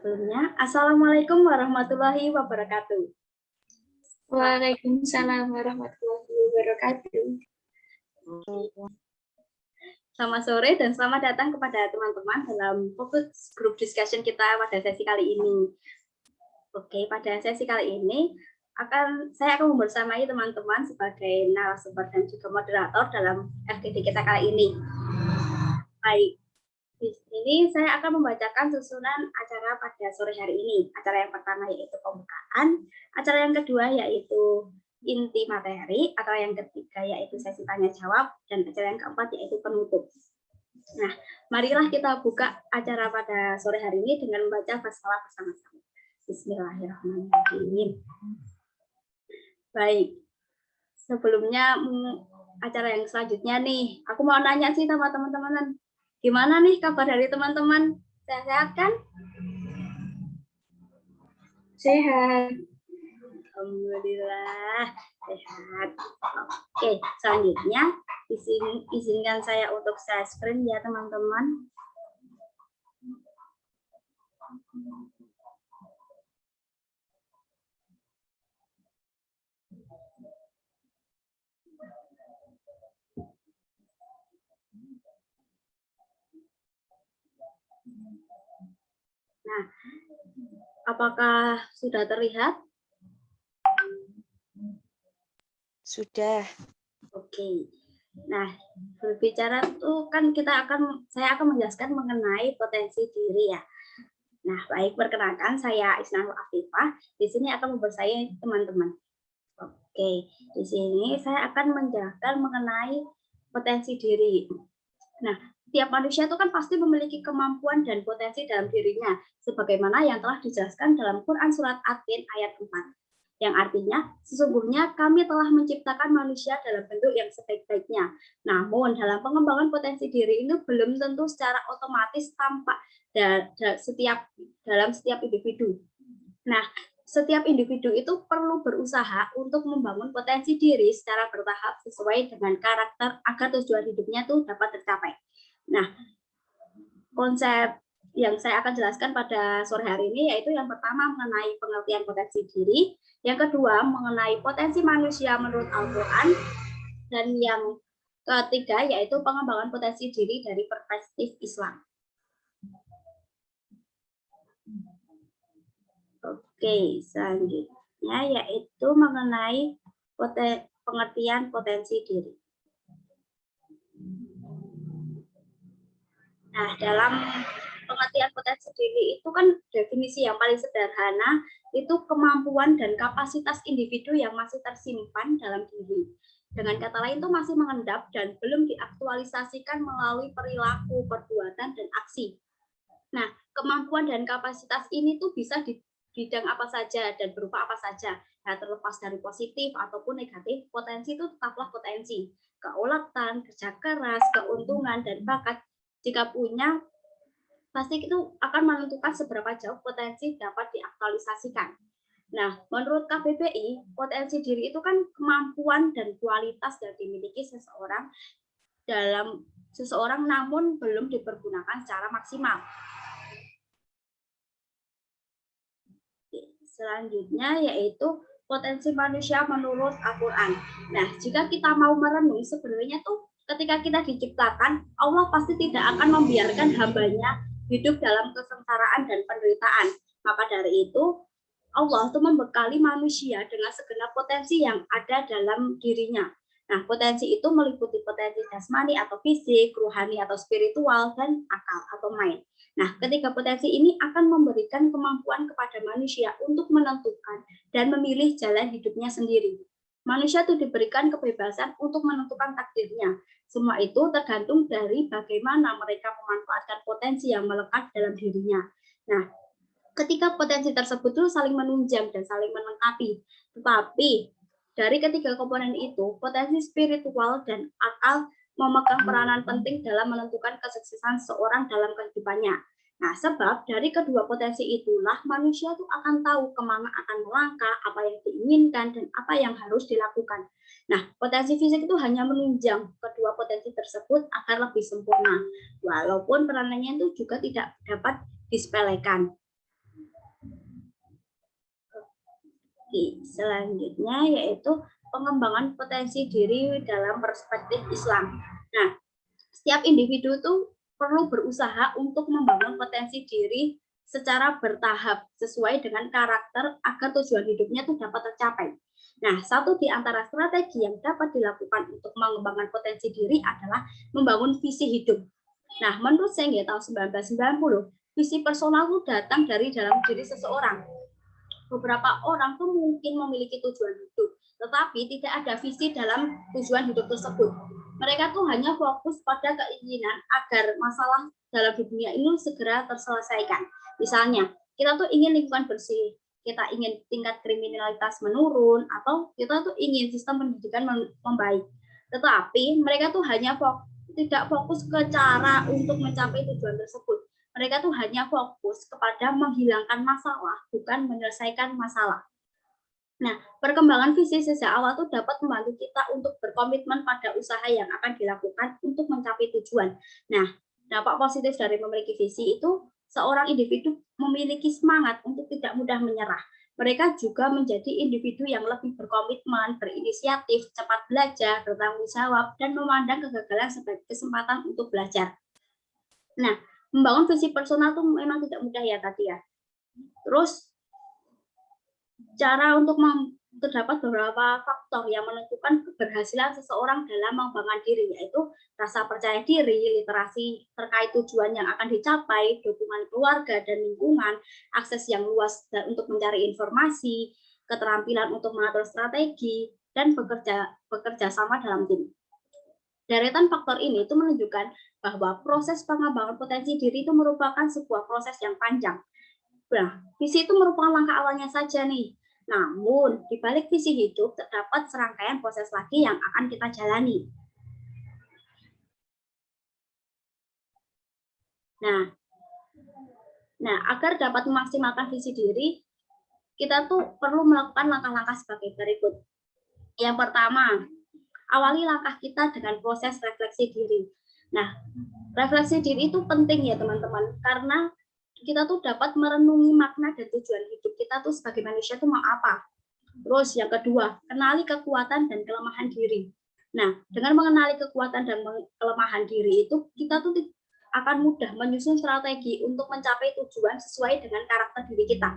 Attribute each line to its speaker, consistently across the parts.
Speaker 1: Sebelumnya, Assalamualaikum warahmatullahi wabarakatuh.
Speaker 2: Waalaikumsalam warahmatullahi wabarakatuh.
Speaker 1: Selamat sore dan selamat datang kepada teman-teman dalam fokus group discussion kita pada sesi kali ini. Oke, pada sesi kali ini saya akan membersamai teman-teman sebagai narasumber dan juga moderator dalam FGD kita kali ini. Baik, di sini saya akan membacakan susunan acara pada sore hari ini. Acara yang pertama yaitu pembukaan, acara yang kedua yaitu inti materi, acara yang ketiga yaitu sesi tanya jawab, dan acara yang keempat yaitu penutup. Nah, marilah kita buka acara pada sore hari ini dengan membaca basmalah bersama-sama. Bismillahirrahmanirrahim. Baik, sebelumnya acara yang selanjutnya nih, aku mau nanya sih sama teman-teman, gimana nih kabar dari teman-teman? Sehat-sehat kan?
Speaker 2: Sehat.
Speaker 1: Alhamdulillah sehat. Oke, selanjutnya izinkan saya untuk share screen ya teman-teman. Nah, apakah sudah terlihat?
Speaker 2: Sudah.
Speaker 1: Oke. Nah, berbicara itu kan saya akan menjelaskan mengenai potensi diri ya. Nah, baik, perkenalkan saya Isnanul Afifah. Di sini akan membersamai teman-teman. Oke, di sini saya akan menjelaskan mengenai potensi diri. Nah, tiap manusia itu kan pasti memiliki kemampuan dan potensi dalam dirinya, sebagaimana yang telah dijelaskan dalam Quran Surat At-Tin ayat 4. Yang artinya, sesungguhnya kami telah menciptakan manusia dalam bentuk yang sebaik-baiknya. Namun, dalam pengembangan potensi diri itu belum tentu secara otomatis tampak dalam setiap individu. Nah, setiap individu itu perlu berusaha untuk membangun potensi diri secara bertahap sesuai dengan karakter agar tujuan hidupnya itu dapat tercapai. Nah, konsep yang saya akan jelaskan pada sore hari ini yaitu yang pertama mengenai pengertian potensi diri, yang kedua mengenai potensi manusia menurut Al-Quran, dan yang ketiga yaitu pengembangan potensi diri dari perspektif Islam. Oke, selanjutnya yaitu mengenai pengertian potensi diri. Nah, dalam pengertian potensi diri itu kan definisi yang paling sederhana itu kemampuan dan kapasitas individu yang masih tersimpan dalam diri. Dengan kata lain itu masih mengendap dan belum diaktualisasikan melalui perilaku, perbuatan, dan aksi. Nah, kemampuan dan kapasitas ini tuh bisa di bidang apa saja dan berupa apa saja. Nah, terlepas dari positif ataupun negatif, potensi itu tetaplah potensi. Keulatan, kerja keras, keuntungan, dan bakat jika punya, pasti itu akan menentukan seberapa jauh potensi dapat diaktualisasikan. Nah, menurut KBBI, potensi diri itu kan kemampuan dan kualitas yang dimiliki seseorang namun belum dipergunakan secara maksimal. Selanjutnya yaitu potensi manusia menurut Al-Quran. Nah, jika kita mau merenung, sebenarnya tuh ketika kita diciptakan, Allah pasti tidak akan membiarkan hambanya hidup dalam kesengsaraan dan penderitaan. Maka dari itu, Allah tuh membekali manusia dengan segenap potensi yang ada dalam dirinya. Nah, potensi itu meliputi potensi jasmani atau fisik, ruhani atau spiritual, dan akal atau mind. Nah, ketiga potensi ini akan memberikan kemampuan kepada manusia untuk menentukan dan memilih jalan hidupnya sendiri. Manusia itu diberikan kebebasan untuk menentukan takdirnya. Semua itu tergantung dari bagaimana mereka memanfaatkan potensi yang melekat dalam dirinya. Nah, ketika potensi tersebut itu saling menunjang dan saling melengkapi. Tetapi dari ketiga komponen itu, potensi spiritual dan akal memegang peranan penting dalam menentukan kesuksesan seorang dalam kehidupannya. Nah, sebab dari kedua potensi itulah manusia itu akan tahu kemana akan melangkah, apa yang diinginkan, dan apa yang harus dilakukan. Nah, potensi fisik itu hanya menunjang kedua potensi tersebut agar lebih sempurna, walaupun peranannya itu juga tidak dapat disepelekan. Oke, selanjutnya yaitu pengembangan potensi diri dalam perspektif Islam. Nah, setiap individu itu perlu berusaha untuk membangun potensi diri secara bertahap sesuai dengan karakter agar tujuan hidupnya itu dapat tercapai. Nah, satu di antara strategi yang dapat dilakukan untuk mengembangkan potensi diri adalah membangun visi hidup. Nah, menurut saya tahun 1990, visi personal itu datang dari dalam diri seseorang. Beberapa orang tuh mungkin memiliki tujuan hidup, tetapi tidak ada visi dalam tujuan hidup tersebut. Mereka tuh hanya fokus pada keinginan agar masalah dalam dunia ini segera terselesaikan. Misalnya, kita tuh ingin lingkungan bersih, kita ingin tingkat kriminalitas menurun, atau kita tuh ingin sistem pendidikan membaik. Tetapi mereka tuh hanya tidak fokus ke cara untuk mencapai tujuan tersebut. Mereka tuh hanya fokus kepada menghilangkan masalah, bukan menyelesaikan masalah. Nah, perkembangan visi sejak awal tuh dapat membantu kita untuk berkomitmen pada usaha yang akan dilakukan untuk mencapai tujuan. Nah, dampak positif dari memiliki visi itu, seorang individu memiliki semangat untuk tidak mudah menyerah. Mereka juga menjadi individu yang lebih berkomitmen, berinisiatif, cepat belajar, bertanggung jawab, dan memandang kegagalan sebagai kesempatan untuk belajar. Nah, membangun visi personal tuh memang tidak mudah ya tadi ya. Terus cara untuk terdapat beberapa faktor yang menentukan keberhasilan seseorang dalam mengembangkan diri, yaitu rasa percaya diri, literasi terkait tujuan yang akan dicapai, dukungan keluarga dan lingkungan, akses yang luas untuk mencari informasi, keterampilan untuk mengatur strategi, dan bekerja sama dalam tim. Deretan faktor ini itu menunjukkan bahwa proses pengembangan potensi diri itu merupakan sebuah proses yang panjang. Nah, visi itu merupakan langkah awalnya saja nih. Namun, di balik visi hidup terdapat serangkaian proses lagi yang akan kita jalani. Nah, agar dapat memaksimalkan visi diri, kita tuh perlu melakukan langkah-langkah sebagai berikut. Yang pertama, awali langkah kita dengan proses refleksi diri. Nah, refleksi diri itu penting ya teman-teman, karena kita tuh dapat merenungi makna dan tujuan hidup kita tuh sebagai manusia tuh mau apa. Terus yang kedua, kenali kekuatan dan kelemahan diri. Nah, dengan mengenali kekuatan dan kelemahan diri itu, kita tuh akan mudah menyusun strategi untuk mencapai tujuan sesuai dengan karakter diri kita.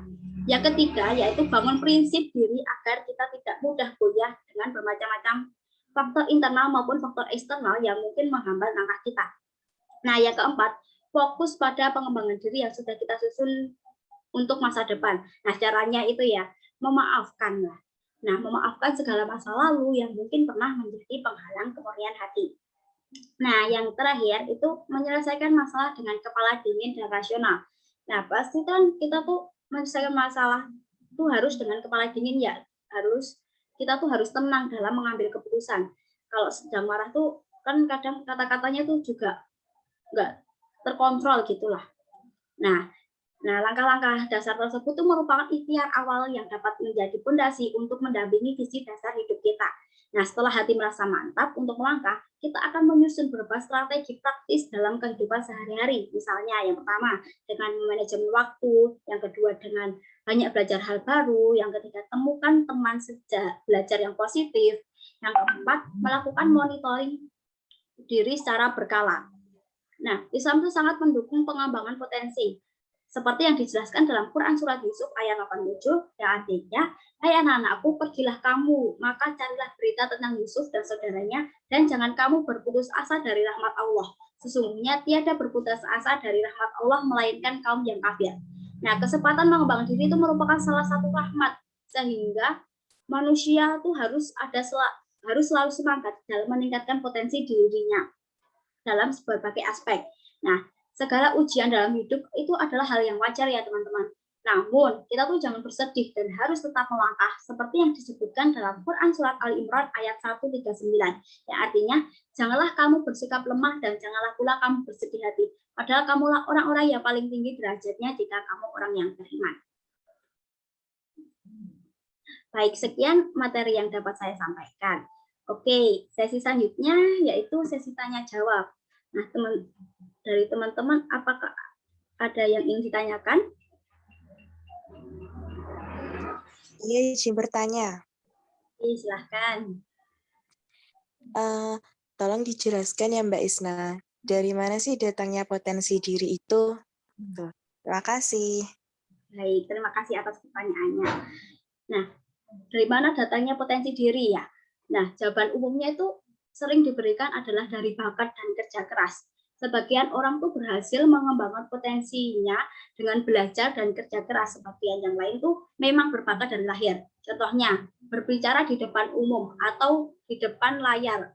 Speaker 1: Yang ketiga, yaitu bangun prinsip diri agar kita tidak mudah goyah dengan bermacam-macam faktor internal maupun faktor eksternal yang mungkin menghambat langkah kita. Nah, yang keempat, fokus pada pengembangan diri yang sudah kita susun untuk masa depan. Nah, caranya itu ya, memaafkan lah. Nah, memaafkan segala masa lalu yang mungkin pernah menjadi penghalang kemurnian hati. Nah, yang terakhir itu menyelesaikan masalah dengan kepala dingin dan rasional. Nah, pasti kan kita tuh menyelesaikan masalah itu harus dengan kepala dingin ya, kita tuh harus tenang dalam mengambil keputusan. Kalau sedang marah tuh kan kadang kata-katanya tuh juga nggak terkontrol gitulah. Nah, langkah-langkah dasar tersebut itu merupakan ikhtiar awal yang dapat menjadi fondasi untuk mendampingi visi dasar hidup kita. Nah, setelah hati merasa mantap untuk melangkah, kita akan menyusun beberapa strategi praktis dalam kehidupan sehari-hari. Misalnya, yang pertama, dengan manajemen waktu, yang kedua, dengan banyak belajar hal baru, yang ketiga, temukan teman sejak belajar yang positif, yang keempat, melakukan monitoring diri secara berkala. Nah, Islam itu sangat mendukung pengembangan potensi. Seperti yang dijelaskan dalam Quran Surat Yusuf ayat 87, yang artinya, hai anak-anakku, pergilah kamu, maka carilah berita tentang Yusuf dan saudaranya, dan jangan kamu berputus asa dari rahmat Allah. Sesungguhnya tiada berputus asa dari rahmat Allah, melainkan kaum yang kafir. Nah, kesempatan mengembangkan diri itu merupakan salah satu rahmat, sehingga manusia itu harus selalu semangat dalam meningkatkan potensi dirinya dalam berbagai aspek. Nah, segala ujian dalam hidup itu adalah hal yang wajar ya teman-teman. Namun, kita tuh jangan bersedih dan harus tetap melangkah seperti yang disebutkan dalam Quran Surat Al-Imran ayat 139. Yang artinya, janganlah kamu bersikap lemah dan janganlah pula kamu bersedih hati. Padahal kamulah orang-orang yang paling tinggi derajatnya jika kamu orang yang beriman. Baik, sekian materi yang dapat saya sampaikan. Oke, sesi selanjutnya yaitu sesi tanya-jawab. Nah, dari teman-teman, apakah ada yang ingin ditanyakan?
Speaker 2: Saya izin bertanya.
Speaker 1: Silahkan.
Speaker 2: Tolong dijelaskan ya Mbak Isna, dari mana sih datangnya potensi diri itu? Tuh, terima kasih.
Speaker 1: Baik, terima kasih atas pertanyaannya. Nah, dari mana datangnya potensi diri ya? Nah, jawaban umumnya itu sering diberikan adalah dari bakat dan kerja keras. Sebagian orang tuh berhasil mengembangkan potensinya dengan belajar dan kerja keras. Sebagian yang lain tuh memang berbakat dari lahir. Contohnya, berbicara di depan umum atau di depan layar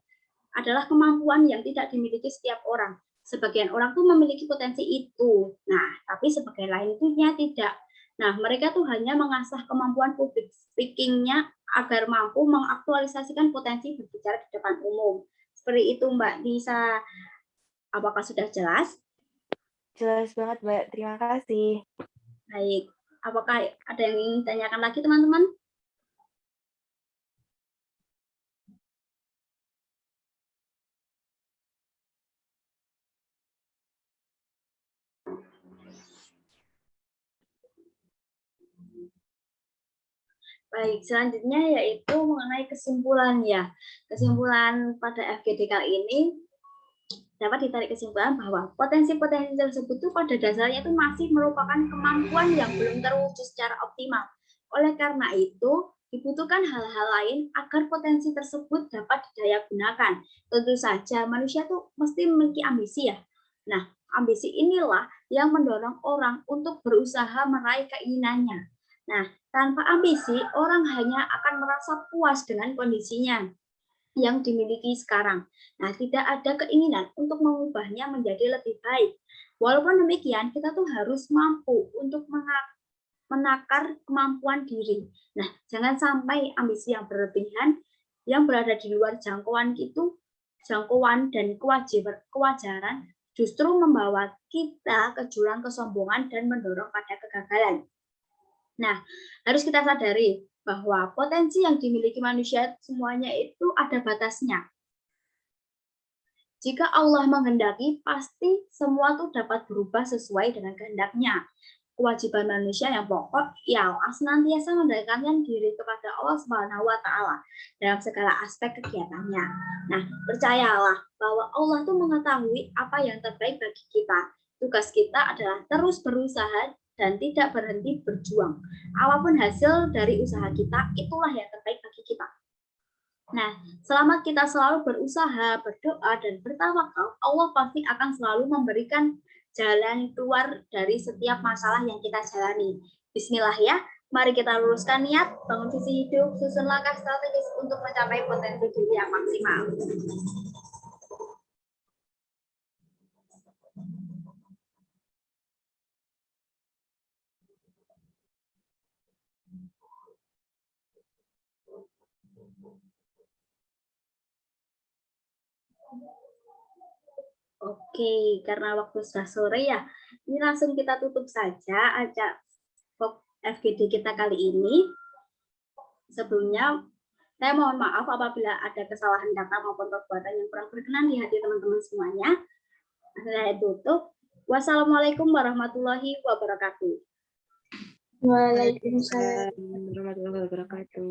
Speaker 1: adalah kemampuan yang tidak dimiliki setiap orang. Sebagian orang tuh memiliki potensi itu. Nah, tapi sebagian lain tuh tidak. Nah, mereka tuh hanya mengasah kemampuan public speaking-nya agar mampu mengaktualisasikan potensi berbicara di depan umum. Seperti itu, Mbak Nisa. Apakah sudah jelas?
Speaker 2: Jelas banget Mbak, terima kasih.
Speaker 1: Baik. Apakah ada yang ingin ditanyakan lagi, teman-teman? Baik, selanjutnya yaitu mengenai kesimpulan ya. Kesimpulan pada FGD kali ini dapat ditarik kesimpulan bahwa potensi-potensi tersebut itu pada dasarnya itu masih merupakan kemampuan yang belum terwujud secara optimal. Oleh karena itu, dibutuhkan hal-hal lain agar potensi tersebut dapat didaya gunakan. Tentu saja manusia tuh mesti memiliki ambisi ya. Nah, ambisi inilah yang mendorong orang untuk berusaha meraih keinginannya. Nah, tanpa ambisi, orang hanya akan merasa puas dengan kondisinya yang dimiliki sekarang. Nah, tidak ada keinginan untuk mengubahnya menjadi lebih baik. Walaupun demikian, kita tuh harus mampu untuk menakar kemampuan diri. Nah, jangan sampai ambisi yang berlebihan yang berada di luar jangkauan dan kewajaran justru membawa kita ke jurang kesombongan dan mendorong pada kegagalan. Nah, harus kita sadari bahwa potensi yang dimiliki manusia semuanya itu ada batasnya. Jika Allah menghendaki, pasti semua itu dapat berubah sesuai dengan kehendaknya. Kewajiban manusia yang pokok ialah senantiasa mendekatkan diri kepada Allah Subhanahu wa Ta'ala dalam segala aspek kegiatannya. Nah, percayalah bahwa Allah itu mengetahui apa yang terbaik bagi kita. Tugas kita adalah terus berusaha dan tidak berhenti berjuang. Apapun hasil dari usaha kita, itulah yang terbaik bagi kita. Nah, selama kita selalu berusaha, berdoa, dan bertawakal, Allah pasti akan selalu memberikan jalan keluar dari setiap masalah yang kita jalani. Bismillah ya, mari kita luruskan niat, bangun visi hidup, susun langkah strategis untuk mencapai potensi diri yang maksimal. Oke, karena waktu sudah sore ya, ini langsung kita tutup saja acara FGD kita kali ini. Sebelumnya, saya mohon maaf apabila ada kesalahan kata maupun perbuatan yang kurang berkenan di hati teman-teman semuanya. Saya tutup. Wassalamualaikum warahmatullahi wabarakatuh.
Speaker 2: Waalaikumsalam warahmatullahi wabarakatuh.